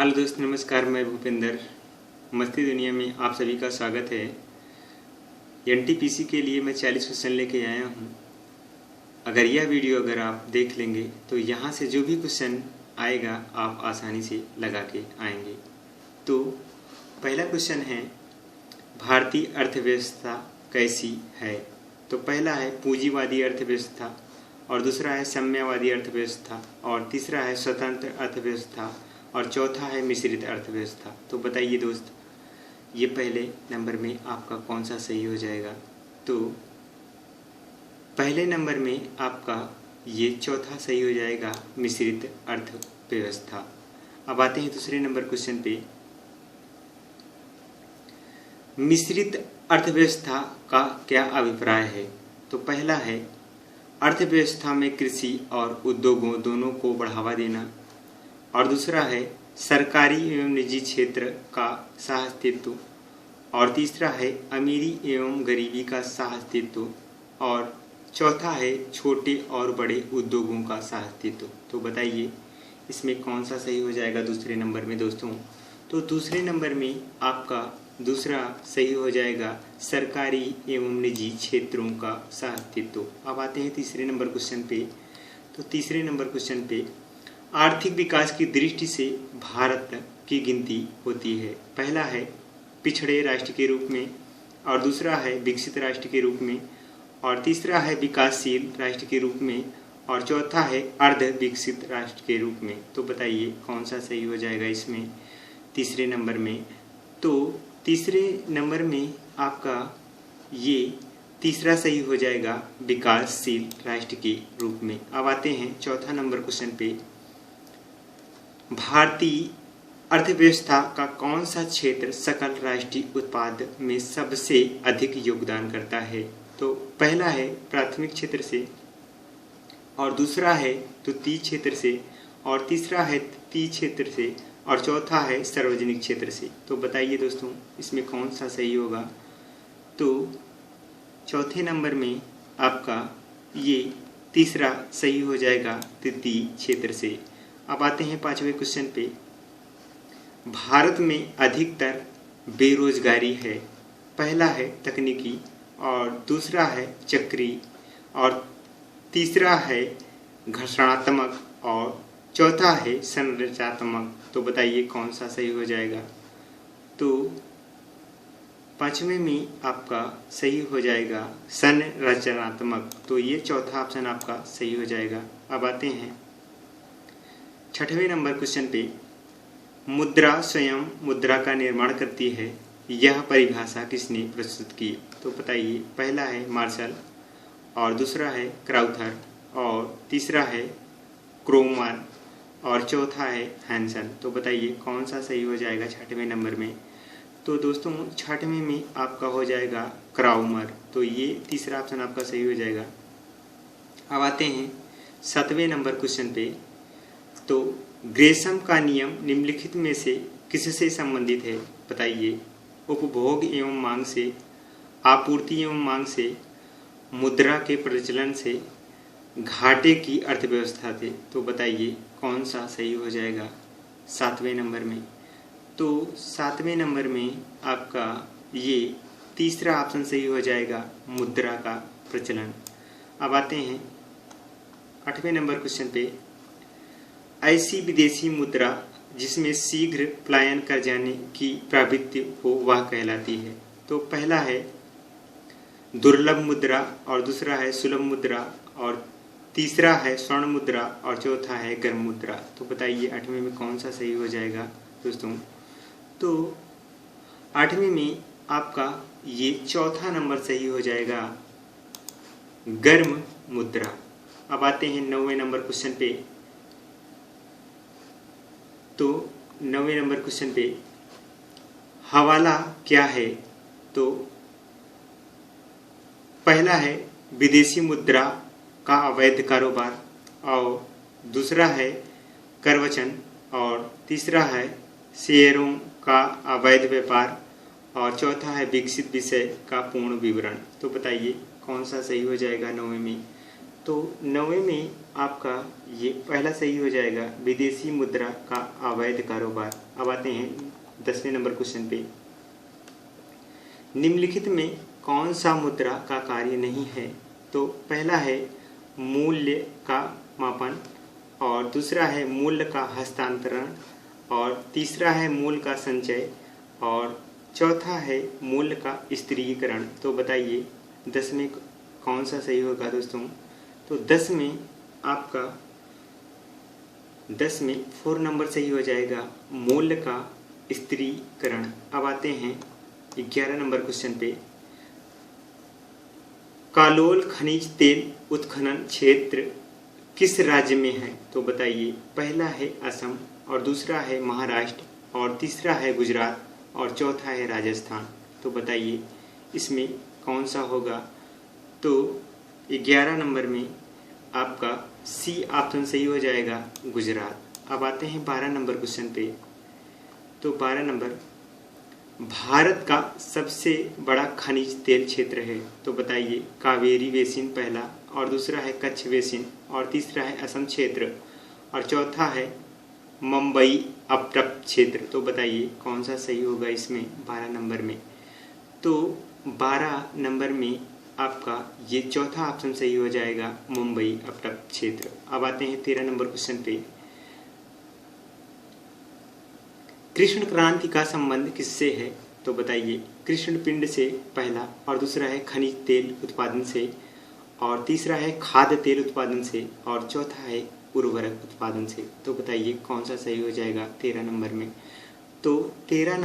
Hello दोस्त, नमस्कार। मैं भूपेंद्र मस्ती दुनिया में आप सभी का स्वागत है। एनटीपीसी के लिए मैं 40 क्वेश्चन लेके आया हूँ। अगर यह वीडियो आप देख लेंगे तो यहाँ से जो भी क्वेश्चन आएगा आप आसानी से लगा के आएंगे। तो पहला क्वेश्चन है, भारतीय अर्थव्यवस्था कैसी है? तो पहला है पूंजीवादी अर्थव्यवस्था, और दूसरा है साम्यवादी अर्थव्यवस्था, और तीसरा है स्वतंत्र अर्थव्यवस्था, और चौथा है मिश्रित अर्थव्यवस्था। तो बताइए दोस्त, ये पहले नंबर में आपका कौन सा सही हो जाएगा? तो पहले नंबर में आपका ये चौथा सही हो जाएगा, मिश्रित अर्थव्यवस्था। अब आते हैं दूसरे नंबर क्वेश्चन पे। मिश्रित अर्थव्यवस्था का क्या अभिप्राय है? तो पहला है, अर्थव्यवस्था में कृषि और उद्योगों दोनों को बढ़ावा देना, और दूसरा है सरकारी एवं निजी क्षेत्र का सह-अस्तित्व, और तीसरा है अमीरी एवं गरीबी का सह-अस्तित्व, और चौथा है छोटे और बड़े उद्योगों का सह-अस्तित्व। तो बताइए इसमें कौन सा सही हो जाएगा दूसरे नंबर में दोस्तों? तो दूसरे नंबर में आपका दूसरा सही हो जाएगा, सरकारी एवं निजी क्षेत्रों का सह-अस्तित्व। अब आते हैं तीसरे नंबर क्वेश्चन पे। तो तीसरे नंबर क्वेश्चन पे, आर्थिक विकास की दृष्टि से भारत की गिनती होती है। पहला है पिछड़े राष्ट्र के रूप में, और दूसरा है विकसित राष्ट्र के रूप में, और तीसरा है विकासशील राष्ट्र के रूप में, और चौथा है अर्ध विकसित राष्ट्र के रूप में। तो बताइए कौन सा सही हो जाएगा इसमें तीसरे नंबर में? तो तीसरे नंबर में आपका ये तीसरा सही हो जाएगा, विकासशील राष्ट्र के रूप में। अब आते हैं चौथा नंबर क्वेश्चन पे। भारतीय अर्थव्यवस्था का कौन सा क्षेत्र सकल राष्ट्रीय उत्पाद में सबसे अधिक योगदान करता है? तो पहला है प्राथमिक क्षेत्र से, और दूसरा है द्वितीय क्षेत्र से, और तीसरा है तृतीय क्षेत्र से, और चौथा है सार्वजनिक क्षेत्र से। तो बताइए दोस्तों इसमें कौन सा सही होगा? तो चौथे नंबर में आपका ये तीसरा सही हो जाएगा, तृतीय क्षेत्र से। अब आते हैं पांचवें क्वेश्चन पे। भारत में अधिकतर बेरोजगारी है। पहला है तकनीकी, और दूसरा है चक्रीय, और तीसरा है घर्षणात्मक, और चौथा है संरचनात्मक। तो बताइए कौन सा सही हो जाएगा? तो पांचवें में आपका सही हो जाएगा संरचनात्मक। तो ये चौथा ऑप्शन आपका सही हो जाएगा। अब आते हैं छठवें नंबर क्वेश्चन पे। मुद्रा स्वयं मुद्रा का निर्माण करती है, यह परिभाषा किसने प्रस्तुत की? तो बताइए, पहला है मार्शल, और दूसरा है क्राउथर, और तीसरा है क्रोमर, और चौथा है हैंसन। तो बताइए कौन सा सही हो जाएगा छठवें नंबर में? तो दोस्तों छठवें में आपका हो जाएगा क्राउमर। तो ये तीसरा ऑप्शन आपका सही हो जाएगा। अब आते हैं सातवें नंबर क्वेश्चन पे। तो ग्रेशम का नियम निम्नलिखित में से किससे संबंधित है? बताइए। उपभोग एवं मांग से, आपूर्ति एवं मांग से, मुद्रा के प्रचलन से, घाटे की अर्थव्यवस्था से। तो बताइए कौन सा सही हो जाएगा सातवें नंबर में? तो सातवें नंबर में आपका ये तीसरा ऑप्शन सही हो जाएगा, मुद्रा का प्रचलन। अब आते हैं आठवें नंबर क्वेश्चन पे। ऐसी विदेशी मुद्रा जिसमें शीघ्र पलायन कर जाने की प्रवृत्ति हो वह कहलाती है। तो पहला है दुर्लभ मुद्रा, और दूसरा है सुलभ मुद्रा, और तीसरा है स्वर्ण मुद्रा, और चौथा है गर्म मुद्रा। तो बताइए आठवें में कौन सा सही हो जाएगा दोस्तों? तो आठवें में आपका ये चौथा नंबर सही हो जाएगा, गर्म मुद्रा। अब आते हैं नौवें नंबर क्वेश्चन पे। तो नौवें नंबर क्वेश्चन पे, हवाला क्या है? तो पहला है विदेशी मुद्रा का अवैध कारोबार, और दूसरा है करवचन, और तीसरा है शेयरों का अवैध व्यापार, और चौथा है विकसित विषय का पूर्ण विवरण। तो बताइए कौन सा सही हो जाएगा नौवें में? तो 9वें में आपका ये पहला सही हो जाएगा, विदेशी मुद्रा का अवैध कारोबार। अब आते हैं 10वें नंबर क्वेश्चन पे। निम्नलिखित में कौन सा मुद्रा का कार्य नहीं है? तो पहला है मूल्य का मापन, और दूसरा है मूल्य का हस्तांतरण, और तीसरा है मूल्य का संचय, और चौथा है मूल्य का स्थिरीकरण। तो बताइए 10 में कौन सा सही होगा दोस्तों? तो 10 में आपका 10 में 4 नंबर सही हो जाएगा, मूल्य का स्थिरीकरण। अब आते हैं 11 नंबर क्वेश्चन पे। कालोल खनिज तेल उत्खनन क्षेत्र किस राज्य में है? तो बताइए, पहला है असम, और दूसरा है महाराष्ट्र, और तीसरा है गुजरात, और चौथा है राजस्थान। तो बताइए इसमें कौन सा होगा? तो 11 नंबर में आपका सी ऑप्शन सही हो जाएगा, गुजरात। अब आते हैं 12 नंबर क्वेश्चन पे। तो 12 नंबर, भारत का सबसे बड़ा खनिज तेल क्षेत्र है। तो बताइए, कावेरी बेसिन पहला, और दूसरा है कच्छ बेसिन, और तीसरा है असम क्षेत्र, और चौथा है मुंबई अपटप क्षेत्र। तो बताइए कौन सा सही होगा इसमें 12 नंबर में? तो 12 नंबर में आपका ये चौथा ऑप्शन सही हो जाएगा, मुंबई अपटप क्षेत्र। अब आते हैं 13 नंबर क्वेश्चन पे। कृष्ण क्रांति का संबंध किससे है? तो बताइए, कृष्ण पिंड से पहला, और दूसरा है खनिज तेल उत्पादन से, और तीसरा है खाद्य तेल उत्पादन से, और चौथा है उर्वरक उत्पादन से। तो बताइए कौन सा सही हो जाएगा 13 नंबर में? तो 13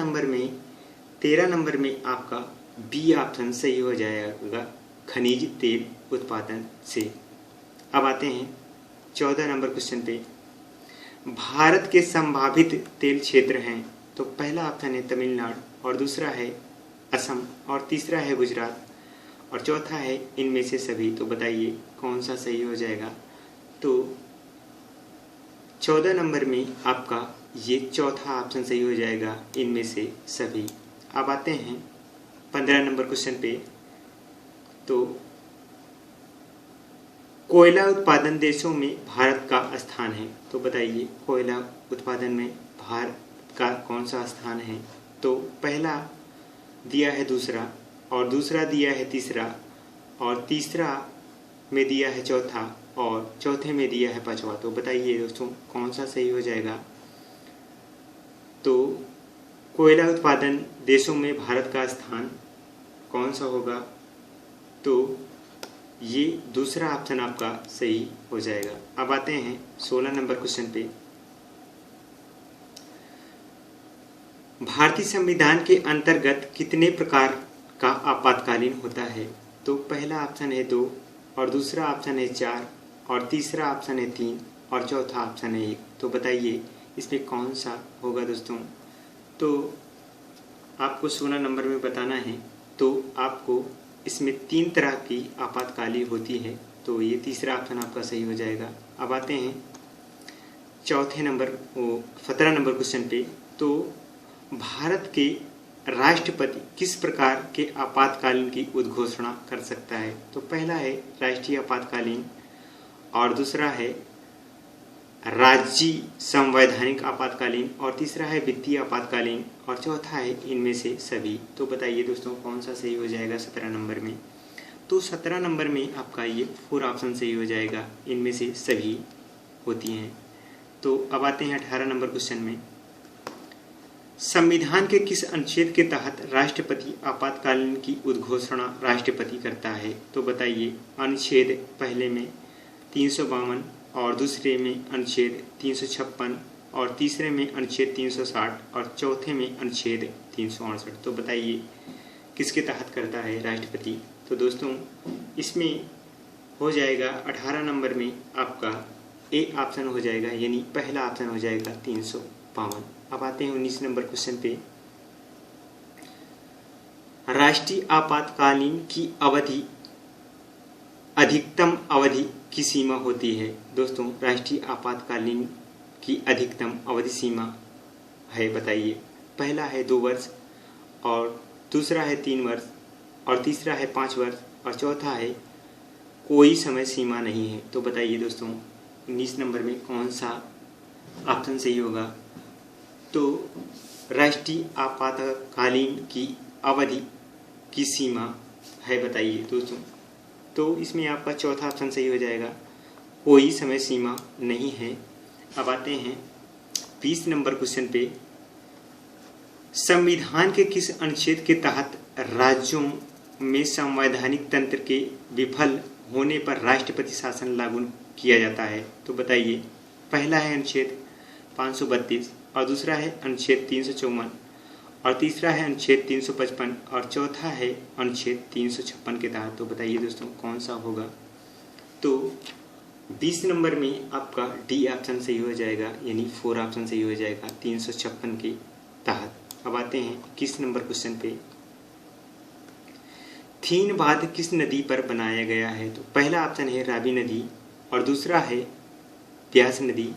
नंबर में आपका बी ऑप्शन सही हो जाएगा, खनिज तेल उत्पादन से। अब आते हैं 14 नंबर क्वेश्चन पे। भारत के संभावित तेल क्षेत्र हैं। तो पहला ऑप्शन है तमिलनाडु, और दूसरा है असम, और तीसरा है गुजरात, और चौथा है इनमें से सभी। तो बताइए कौन सा सही हो जाएगा? तो 14 नंबर में आपका ये चौथा ऑप्शन सही हो जाएगा, इनमें से सभी। अब आते हैं 15 नंबर क्वेश्चन पे। तो कोयला उत्पादन देशों में भारत का स्थान है। तो बताइए कोयला उत्पादन में भारत का कौन सा स्थान है? तो पहला दिया है दूसरा, और दूसरा दिया है तीसरा, और तीसरा में दिया है चौथा, और चौथे में दिया है पांचवा। तो बताइए दोस्तों कौन सा सही हो जाएगा? तो कोयला उत्पादन देशों में भारत का स्थान कौन सा होगा? तो ये दूसरा ऑप्शन आपका सही हो जाएगा। अब आते हैं 16 नंबर क्वेश्चन पे। भारतीय संविधान के अंतर्गत कितने प्रकार का आपातकालीन होता है? तो पहला ऑप्शन है 2, और दूसरा ऑप्शन है 4, और तीसरा ऑप्शन है 3, और चौथा ऑप्शन है 1। तो बताइए इसमें कौन सा होगा दोस्तों? तो आपको 16 नंबर में बताना है। तो आपको इसमें 3 तरह की आपातकालीन होती है। तो ये तीसरा ऑप्शन आपका सही हो जाएगा। अब आते हैं 17 नंबर क्वेश्चन पे। तो भारत के राष्ट्रपति किस प्रकार के आपातकालीन की उद्घोषणा कर सकता है? तो पहला है राष्ट्रीय आपातकालीन, और दूसरा है राज्य संवैधानिक आपातकालीन, और तीसरा है वित्तीय आपातकालीन, और चौथा है इनमें से सभी। तो बताइए दोस्तों कौन सा सही हो जाएगा 17 नंबर में? तो 17 नंबर में आपका ये 4 ऑप्शन सही हो जाएगा, इनमें से सभी होती हैं। तो अब आते हैं 18 नंबर क्वेश्चन में। संविधान के किस अनुच्छेद के तहत राष्ट्रपति आपातकालीन की उद्घोषणा राष्ट्रपति करता है? तो बताइए, अनुच्छेद पहले में 352, और दूसरे में अनुच्छेद 356, और तीसरे में अनुच्छेद 360, और चौथे में अनुच्छेद 368। तो बताइए किसके तहत करता है राष्ट्रपति? तो दोस्तों इसमें हो जाएगा 18 नंबर में आपका ए ऑप्शन हो जाएगा, यानी पहला ऑप्शन हो जाएगा 352। अब आते हैं 19 नंबर क्वेश्चन पे। राष्ट्रीय आपातकालीन की अवधि, अधिकतम अवधि की सीमा होती है। दोस्तों राष्ट्रीय आपातकालीन की अधिकतम अवधि सीमा है, बताइए। पहला है 2 वर्ष, और दूसरा है 3 वर्ष, और तीसरा है 5 वर्ष, और चौथा है कोई समय सीमा नहीं है। तो बताइए दोस्तों 19 नंबर में कौन सा ऑप्शन सही होगा? तो राष्ट्रीय आपातकालीन की अवधि की सीमा है, बताइए दोस्तों। तो इसमें आपका चौथा ऑप्शन सही हो जाएगा, कोई समय सीमा नहीं है। अब आते हैं 20 नंबर क्वेश्चन पे। संविधान के किस अनुच्छेद के तहत राज्यों में संवैधानिक तंत्र के विफल होने पर राष्ट्रपति शासन लागू किया जाता है? तो बताइए, पहला है अनुच्छेद 532 और दूसरा है अनुच्छेद 354 और तीसरा है अनुच्छेद 355 और चौथा है अनुच्छेद 356 के तहत। तो बताइए दोस्तों कौन सा होगा? तो 20 नंबर में आपका डी ऑप्शन सही हो जाएगा, यानी 4 ऑप्शन सही हो जाएगा 356 के तहत। अब आते हैं 21 नंबर क्वेश्चन पे। थीन बांध किस नदी पर बनाया गया है? तो पहला ऑप्शन है रावी नदी और दूसरा है ब्यास नदी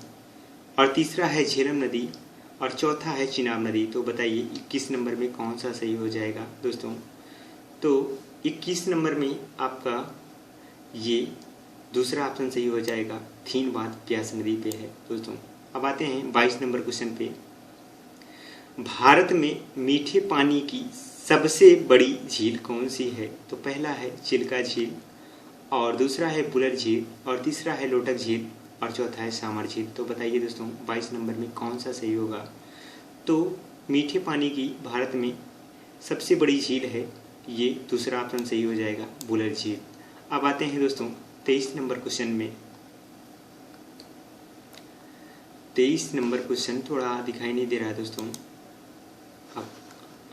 और तीसरा है झेलम नदी और चौथा है चिनाब नदी। तो बताइए 21 नंबर में कौन सा सही हो जाएगा दोस्तों? तो 21 नंबर में आपका ये दूसरा ऑप्शन सही हो जाएगा, थीन बांध ब्यास नदी पे है दोस्तों। अब आते हैं 22 नंबर क्वेश्चन पे। भारत में मीठे पानी की सबसे बड़ी झील कौन सी है? तो पहला है चिल्का झील और दूसरा है बुलर झील और तीसरा है लोटक झील और चौथा है सामर झील। तो बताइए दोस्तों 22 नंबर में कौन सा सही होगा? तो मीठे पानी की भारत में सबसे बड़ी झील है, ये दूसरा ऑप्शन सही हो जाएगा, बुलर झील। अब आते हैं दोस्तों 23 नंबर क्वेश्चन में। 23 नंबर क्वेश्चन थोड़ा दिखाई नहीं दे रहा है दोस्तों। अब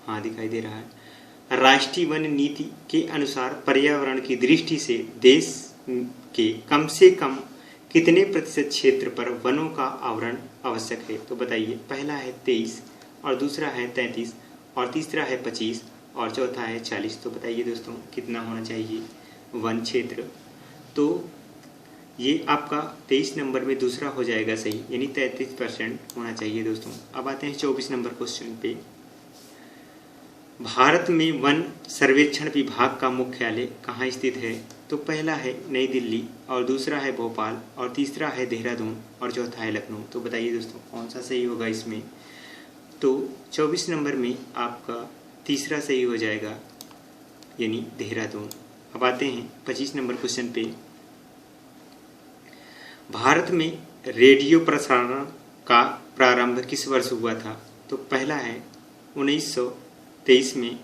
हाँ दिखाई दे रहा है। राष्ट्रीय वन नीति के अनुसार पर्यावरण की दृष्टि से देश के कम से कम कितने प्रतिशत क्षेत्र पर वनों का आवरण आवश्यक है? तो बताइए, पहला है 23 और दूसरा है 33 और तीसरा है 25 और चौथा है 40। तो बताइए दोस्तों कितना होना चाहिए वन क्षेत्र? तो ये आपका 23 नंबर में दूसरा हो जाएगा सही, यानी 33% होना चाहिए दोस्तों। अब आते हैं 24 नंबर क्वेश्चन पे। भारत में वन सर्वेक्षण विभाग का मुख्यालय कहाँ स्थित है? तो पहला है नई दिल्ली और दूसरा है भोपाल और तीसरा है देहरादून और चौथा है लखनऊ। तो बताइए दोस्तों कौन सा सही होगा इसमें? तो 24 नंबर में आपका तीसरा सही हो जाएगा, यानी देहरादून। अब आते हैं 25 नंबर क्वेश्चन पे। भारत में रेडियो प्रसारण का प्रारंभ किस वर्ष हुआ था? तो पहला है 1923 में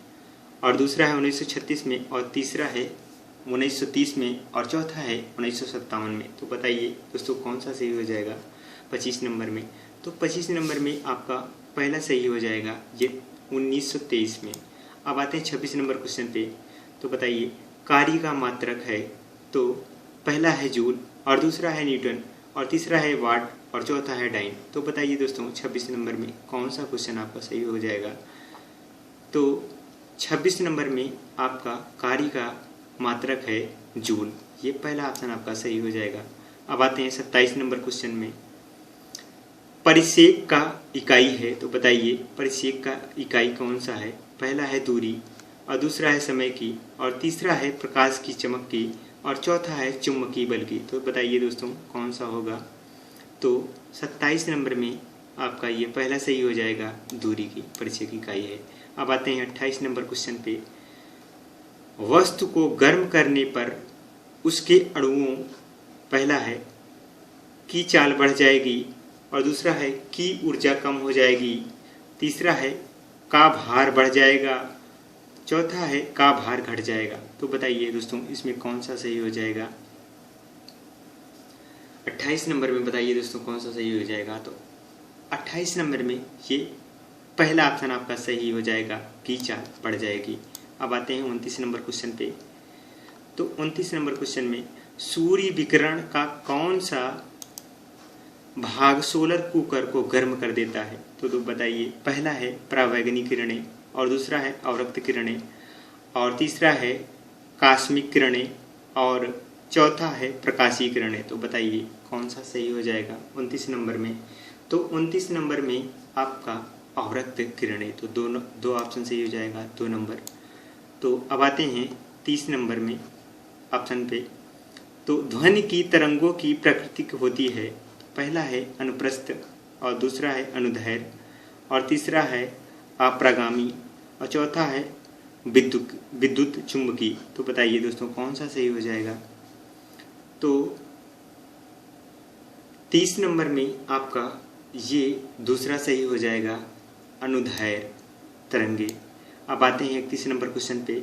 और दूसरा है 1936 में और तीसरा है 1930 में और चौथा है 1957 में। तो बताइए दोस्तों कौन सा सही हो जाएगा 25 नंबर में? तो 25 नंबर में आपका पहला सही हो जाएगा, ये 1923 में। अब आते हैं 26 नंबर क्वेश्चन पे। तो बताइए कार्य का मात्रक है? तो पहला है जूल और दूसरा है न्यूटन और तीसरा है वाट और चौथा है डाइन। तो बताइए दोस्तों 26 नंबर में कौन सा क्वेश्चन आपका सही हो जाएगा? तो 26 नंबर में आपका कार्य का मात्रक है जूल, ये पहला ऑप्शन आपका सही हो जाएगा। अब आते हैं 27 नंबर क्वेश्चन में। परिसेक का इकाई है, तो बताइए परिसेक का इकाई कौन सा है? पहला है दूरी और दूसरा है समय की और तीसरा है प्रकाश की चमक की और चौथा है चुंबकीय बल की। तो बताइए दोस्तों कौन सा होगा? तो 27 नंबर में आपका ये पहला सही हो जाएगा, दूरी की परिसेक इकाई है। अब आते हैं 28 नंबर क्वेश्चन पे। वस्तु को गर्म करने पर उसके अणुओं, पहला है की चाल बढ़ जाएगी और दूसरा है की ऊर्जा कम हो जाएगी, तीसरा है का भार बढ़ जाएगा, चौथा है का भार घट जाएगा। तो बताइए दोस्तों इसमें कौन सा सही हो जाएगा? 28 नंबर में बताइए दोस्तों कौन सा सही हो जाएगा? तो 28 नंबर में ये पहला ऑप्शन आपका सही हो जाएगा, की चाल बढ़ जाएगी। अब आते हैं 29 नंबर क्वेश्चन पे। तो 29 नंबर क्वेश्चन में सूर्य विकिरण का कौन सा भाग सोलर कुकर को गर्म कर देता है? तो बताइए, पहला है परावैगनी किरणें और दूसरा है अवरक्त किरणें और तीसरा है कास्मिक किरणें और चौथा है प्रकाशीय किरणें। तो बताइए कौन सा सही हो जाएगा 29 नंबर में? तो 29 नंबर में आपका अवरक्त किरणें, तो दो ऑप्शन सही हो जाएगा, 2 नंबर। तो अब आते हैं 30 नंबर में ऑप्शन पे। तो ध्वनि की तरंगों की प्रकृति होती है। पहला है अनुप्रस्थ और दूसरा है अनुदैर्घ्य और तीसरा है अप्रगामी और चौथा है विद्युत चुंबकीय। तो बताइए दोस्तों कौन सा सही हो जाएगा। तो 30 नंबर में आपका ये दूसरा सही हो जाएगा, अनुदैर्घ्य तरंगे। अब आते हैं 31 नंबर क्वेश्चन पे।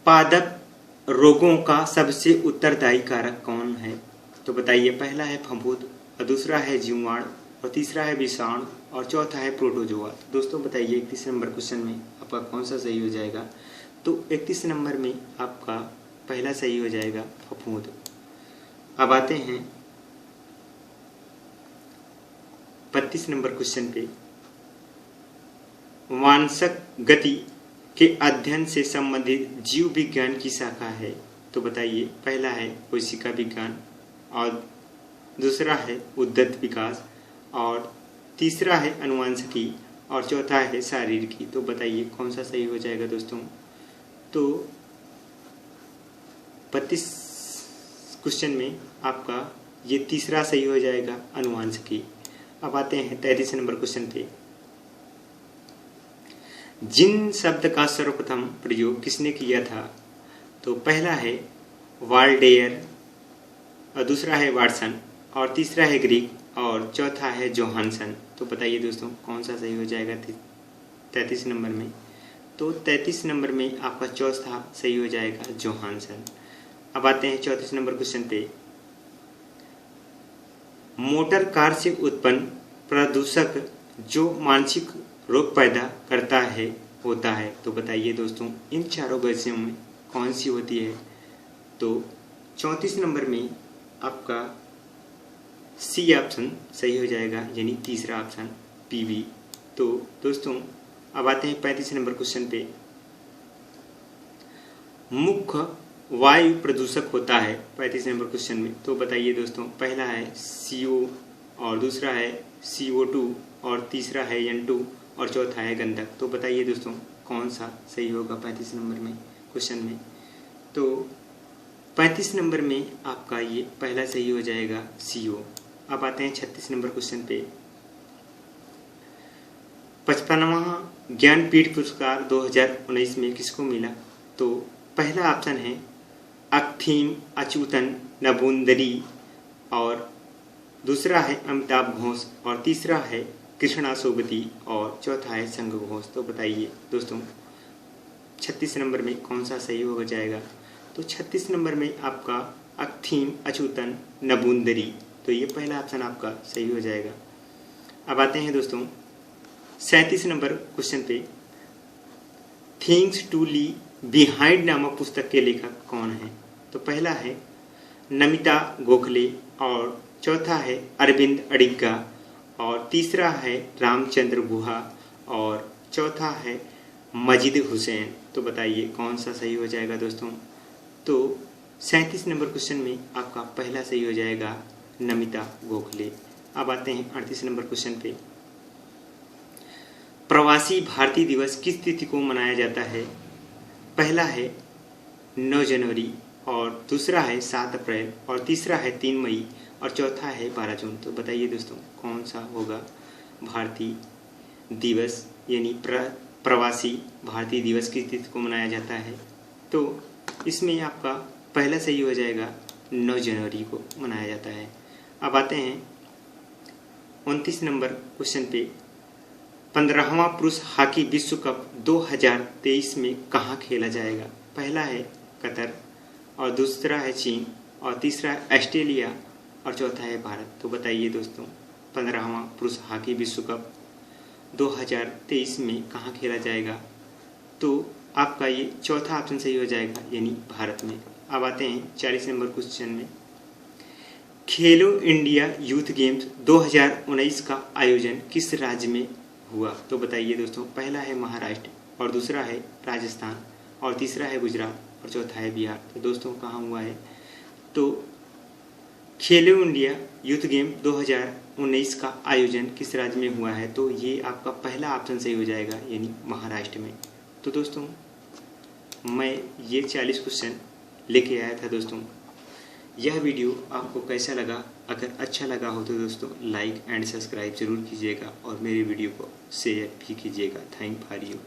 पादप रोगों का सबसे उत्तरदायी कारक कौन है। तो बताइए, पहला है फफूंद और दूसरा है जीवाणु और तीसरा है विषाणु और चौथा है प्रोटोजोआ। दोस्तों बताइए 31 नंबर क्वेश्चन में आपका कौन सा सही हो जाएगा। तो 31 नंबर में आपका पहला सही हो जाएगा फफूंद। अब आते हैं 32 नंबर क्वेश्चन पे। वांसक गति के अध्ययन से संबंधित जीव विज्ञान की शाखा है। तो बताइए, पहला है कोशिका विज्ञान और दूसरा है उद्दत विकास और तीसरा है अनुवांशिकी और चौथा है शारीरिकी। तो बताइए कौन सा सही हो जाएगा दोस्तों। तो 32 क्वेश्चन में आपका ये तीसरा सही हो जाएगा, अनुवांशिकी। अब आते हैं 33 नंबर क्वेश्चन पे। जिन शब्द का सर्वप्रथम प्रयोग किसने किया था। तो पहला है वाल्डेयर और दूसरा है वाटसन और तीसरा है ग्रीक और चौथा है जोहानसन। तो बताइए दोस्तों कौन सा सही हो जाएगा 33 नंबर में। तो 33 नंबर में आपका चौथा सही हो जाएगा, जोहानसन। अब आते हैं 34 नंबर क्वेश्चन पे। मोटर कार से उत्पन्न प्रदूषक जो मानसिक रोग पैदा करता है होता है। तो बताइए दोस्तों इन चारों गैसों में कौन सी होती है। तो 34 नंबर में आपका सी ऑप्शन सही हो जाएगा, यानी तीसरा ऑप्शन पीबी। तो दोस्तों अब आते हैं 35 नंबर क्वेश्चन पे। मुख्य वायु प्रदूषक होता है 35 नंबर क्वेश्चन में। तो बताइए दोस्तों, पहला है CO और दूसरा है CO2 और तीसरा है N2 और चौथा है गंधक। तो बताइए दोस्तों कौन सा सही होगा 35 नंबर में क्वेश्चन में। तो 35 नंबर में आपका ये पहला सही हो जाएगा, CO। अब आते हैं 36 नंबर क्वेश्चन पे। 55वां ज्ञानपीठ पुरस्कार 2019 में किसको मिला। तो पहला ऑप्शन है अकथीम अच्युतन नबूंदरी और दूसरा है अमिताभ घोष और तीसरा है कृष्णा सोबती और चौथा है संघ घोष। तो बताइए दोस्तों 36 नंबर में कौन सा सही हो जाएगा। तो 36 नंबर में आपका अकथीम अच्युतन नबूंदरी। तो ये पहला ऑप्शन आपका सही हो जाएगा। अब आते हैं दोस्तों 37 नंबर क्वेश्चन पे। थिंग्स टू लीव बिहाइंड नामक पुस्तक के लेखक कौन है। तो पहला है नमिता गोखले और चौथा है अरविंद अडिगा और तीसरा है रामचंद्र गुहा और चौथा है मजिद हुसैन। तो बताइए कौन सा सही हो जाएगा दोस्तों। तो 37 नंबर क्वेश्चन में आपका पहला सही हो जाएगा, नमिता गोखले। अब आते हैं 38 नंबर क्वेश्चन पे। प्रवासी भारतीय दिवस किस तिथि को मनाया जाता है। पहला है 9 जनवरी और दूसरा है 7 अप्रैल और तीसरा है 3 मई और चौथा है 12 जून। तो बताइए दोस्तों कौन सा होगा भारतीय दिवस, यानी प्रवासी भारतीय दिवस किस तिथि को मनाया जाता है। तो इसमें आपका पहला सही हो जाएगा, 9 जनवरी को मनाया जाता है। अब आते हैं 29 नंबर क्वेश्चन पे। 15वां पुरुष हॉकी विश्व कप 2023 में कहाँ खेला जाएगा। पहला है कतर और दूसरा है चीन और तीसरा है ऑस्ट्रेलिया और चौथा है भारत। तो बताइए दोस्तों 15वां पुरुष हॉकी विश्व कप 2023 में कहाँ खेला जाएगा। तो आपका ये चौथा ऑप्शन सही हो जाएगा, यानी भारत में। अब आते हैं 40 नंबर क्वेश्चन में। खेलो इंडिया यूथ गेम्स 2019 का आयोजन किस राज्य में हुआ। तो बताइए दोस्तों, पहला है महाराष्ट्र और दूसरा है राजस्थान और तीसरा है गुजरात और चौथा है बिहार। तो दोस्तों कहाँ हुआ है। तो खेलो इंडिया यूथ गेम 2019 का आयोजन किस राज्य में हुआ है। तो ये आपका पहला ऑप्शन सही हो जाएगा, यानी महाराष्ट्र में। तो दोस्तों मैं ये 40 क्वेश्चन लेके आया था दोस्तों। यह वीडियो आपको कैसा लगा? अगर अच्छा लगा हो तो दोस्तों लाइक एंड सब्सक्राइब जरूर कीजिएगा और मेरे वीडियो को शेयर भी कीजिएगा। Thank for you.